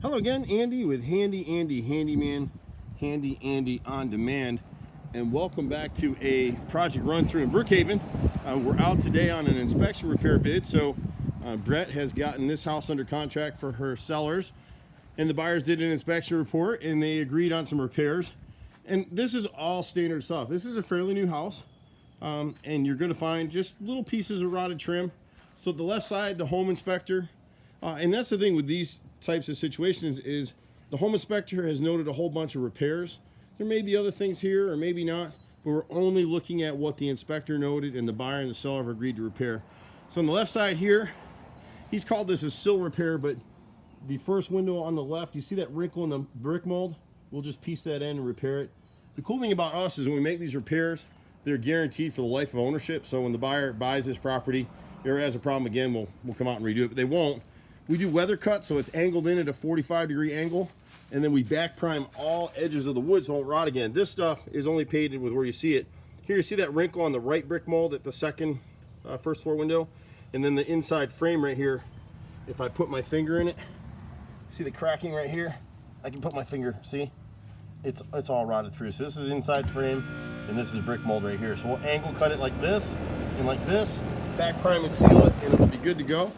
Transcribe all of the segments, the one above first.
Hello again, Andy with Handy Andy Handyman, Handy Andy on Demand, and welcome back to a project run through in Brookhaven. We're out today on an inspection repair bid. So Brett has gotten this house under contract for her sellers, and the buyers did an inspection report and they agreed on some repairs. And this is all standard stuff. This is a fairly new house, and you're going to find just little pieces of rotted trim. So the left side, the home inspector, and that's the thing with these types of situations is the home inspector has noted a whole bunch of repairs. There may be other things here or maybe not, but we're only looking at what the inspector noted and the buyer and the seller have agreed to repair. So on the left side here, he's called this a sill repair, but the first window on the left, you see that wrinkle in the brick mold? We'll just piece that in and repair it. The cool thing about us is when we make these repairs, they're guaranteed for the life of ownership. So when the buyer buys this property, or has a problem again, we'll come out and redo it, but they won't. We do weather cut, so it's angled in at a 45-degree angle, and then we back prime all edges of the wood so it won't rot again. This stuff is only painted with where you see it. Here you see that wrinkle on the right brick mold at the second first floor window, and then the inside frame right here. If I put my finger in it, see the cracking right here? I can put my finger, see? It's all rotted through. So this is inside frame, and this is brick mold right here. So we'll angle cut it like this, and like this, back prime and seal it, and it'll be good to go.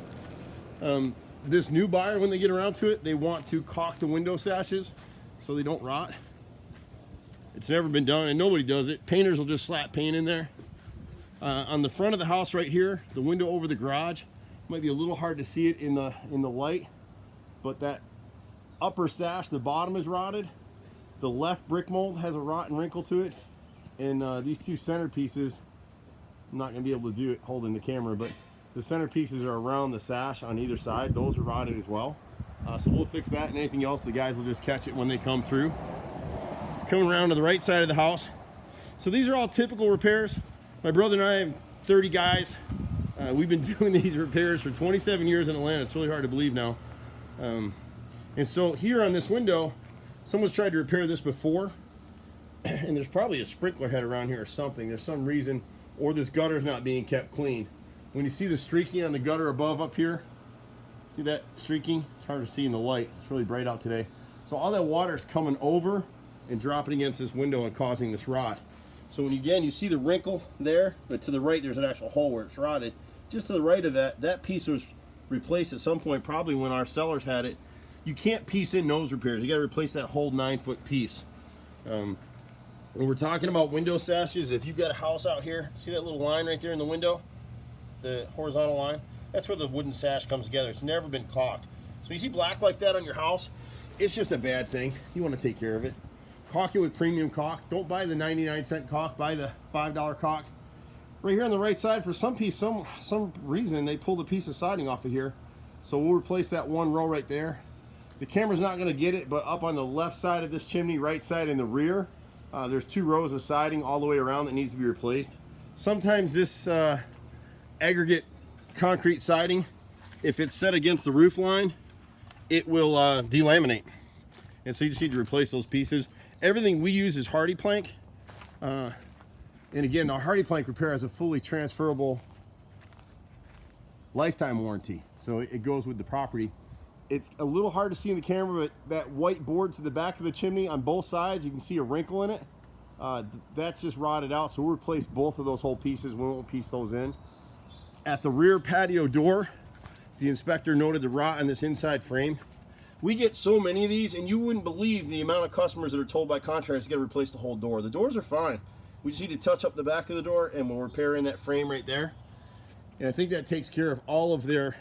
This new buyer, when they get around to it, they want to caulk the window sashes so they don't rot. It's never been done, and nobody does it. Painters will just slap paint in there. On the front of the house right here, the window over the garage, might be a little hard to see it in the light, but that upper sash, the bottom is rotted. The left brick mold has a rotten wrinkle to it, and these two center pieces, I'm not going to be able to do it holding the camera, but the center pieces are around the sash on either side. Those are rotted as well. So we'll fix that, and anything else, the guys will just catch it when they come through. Coming around to the right side of the house. So these are all typical repairs. My brother and I have 30 guys. We've been doing these repairs for 27 years in Atlanta. It's really hard to believe now. And so here on this window, someone's tried to repair this before, and there's probably a sprinkler head around here or something. There's some reason, or this gutter's not being kept clean. When you see the streaking on the gutter above up here, see that streaking? It's hard to see in the light. It's really bright out today. So all that water is coming over and dropping against this window and causing this rot. So when you see the wrinkle there, but to the right there's an actual hole where it's rotted. Just to the right of that piece was replaced at some point, probably when our sellers had it. You can't piece in nose repairs. You got to replace that whole 9-foot piece. When we're talking about window sashes, if you've got a house out here, see that little line right there in the window? The horizontal line, that's where the wooden sash comes together. It's never been caulked. So you see black like that on your house, it's just a bad thing. You want to take care of it. Caulk it with premium caulk. Don't buy the 99-cent caulk, buy the $5 caulk. Right here on the right side, for some reason they pulled a piece of siding off of here. So we'll replace that one row right there. The camera's not going to get it, but up on the left side of this chimney, right side in the rear, there's 2 rows of siding all the way around that needs to be replaced. Sometimes this aggregate concrete siding, if it's set against the roof line, it will delaminate, and so you just need to replace those pieces. Everything we use is Hardy Plank, and again, the Hardy Plank repair has a fully transferable lifetime warranty, so it goes with the property. It's a little hard to see in the camera, but that white board to the back of the chimney on both sides, you can see a wrinkle in it. That's just rotted out, so we'll replace both of those whole pieces. We won't piece those in. At the rear patio door, the inspector noted the rot on this inside frame. We get so many of these, and you wouldn't believe the amount of customers that are told by contractors to get to replace the whole door. The doors are fine. We just need to touch up the back of the door, and we'll repair in that frame right there. And I think that takes care of all of their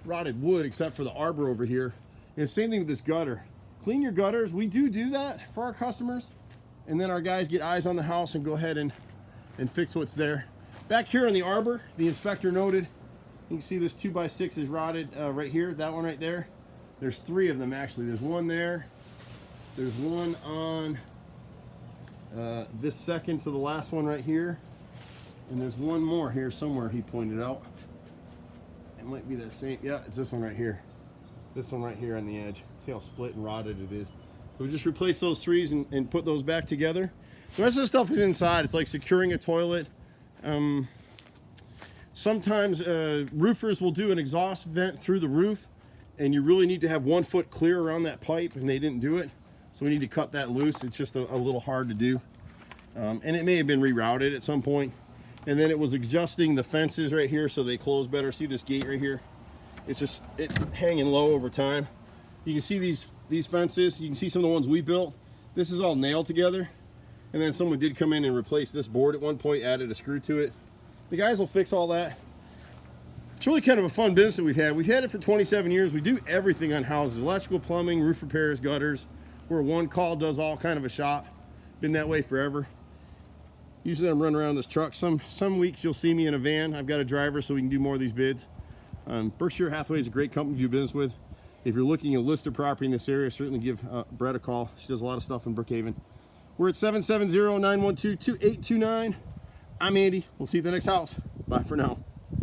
rotted wood except for the arbor over here. And same thing with this gutter. Clean your gutters. We do that for our customers, and then our guys get eyes on the house and go ahead and fix what's there. Back here in the arbor, the inspector noted, you can see this 2x6 is rotted right here, that one right there. There's 3 of them actually. There's one there. There's one on this second to the last one right here. And there's one more here somewhere he pointed out. It might be that same, yeah, it's this one right here. This one right here on the edge. See how split and rotted it is. So we just replace those 3s and put those back together. The rest of the stuff is inside. It's like securing a toilet. Sometimes roofers will do an exhaust vent through the roof and you really need to have 1 foot clear around that pipe, and they didn't do it. So we need to cut that loose. It's just a little hard to do. And it may have been rerouted at some point. And then it was adjusting the fences right here so they close better. See this gate right here? It's hanging low over time. You can see these fences. You can see some of the ones we built. This is all nailed together. And then someone did come in and replace this board at one point, added a screw to it. The guys will fix all that. It's really kind of a fun business that we've had. We've had it for 27 years. We do everything on houses: electrical, plumbing, roof repairs, gutters. We're one call, does all kind of a shop. Been that way forever. Usually I'm running around this truck. Some weeks you'll see me in a van. I've got a driver so we can do more of these bids. Berkshire Hathaway is a great company to do business with. If you're looking at listed property in this area, certainly give Brett a call. She does a lot of stuff in Brookhaven. We're at 770-912-2829. I'm Andy. We'll see you at the next house. Bye for now.